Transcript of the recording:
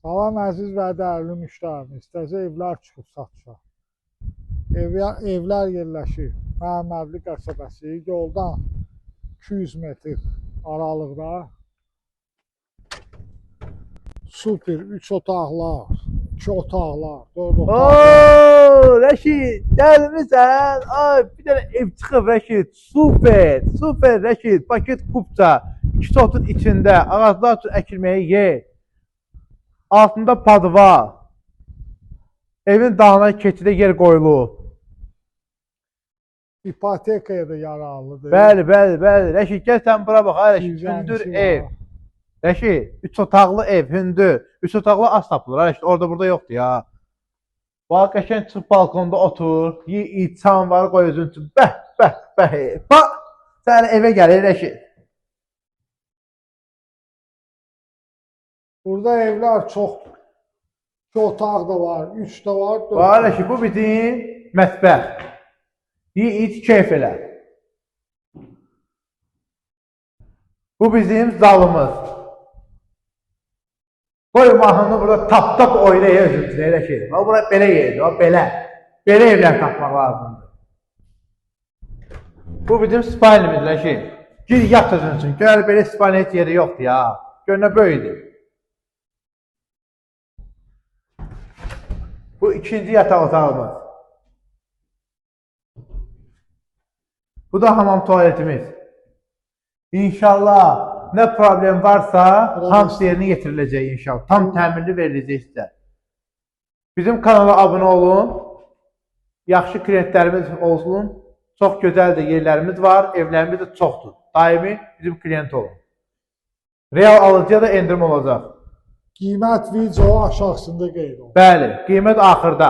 Salam əziz və dəyərli müştərimiz. Təzə evlər çıxıb satışa. Evlər yerləşir Məhəmmədli qəsəbəsi, yoldan 200 metr aralıqda. Super 3 otaqlar, 2 otaqlar, 4 otaqlar. Oo, Rəşid, gəlmisən? Ay, bir dənə ev çıxıb Rəşid. Super Rəşid. Paket kupça, 2 otun içində, ağaclar üçün əkilməyə yer. Altında padva. Evin dağına keçidə yer qoyulub. İpotekaya da yararlıdır. Bəli. Rəşid, gəl sən bura bax. Ay Rəşid, hündür ev. Rəşid, 3 otaqlı ev, hündür. 3 otaqlı az tapılır. Rəşid, orada burada yoxdur ya. Bax, qəşəng çıxıb balkonda otur. Yiğit, çanvarı qoy özün üçün. Bəh. Bax, sən evə gəlir Rəşid. Burada evlər çoxdur. 2 otaq da var, 3 da var, 4 da Bax, var. Rəşid, bu bizim mətbəx. Yiğit, keyf elə. Bu bizim zalımız. Qoy mahnını burada tap oynaya özün üçün Rəşid. Bax, bura belə yerdir, belə. Belə evlər tapmaq lazımdır. Bu bizim spalnimiz Rəşid. Gir yat özün üçün. Gör belə spalni heç yeri yoxdur ya. Gör nə böyüdür. Bu ikinci yataq otağımız. Bu da hamam tuvaletimiz. İnşallah nə problem varsa hamısı yerinə yetiriləcək inşallah. Tam təmirli veriləcək sizə. Bizim kanala abunə olun. Yaxşı klientlərimiz olsun. Çox gözəldir yerlərimiz var. Evlərimiz də çoxdur. Daimi bizim klient olun. Real alıcıya da endirim olacaq. Qiymət video aşağısında qeyd olunur. Bəli, qiymət axırda.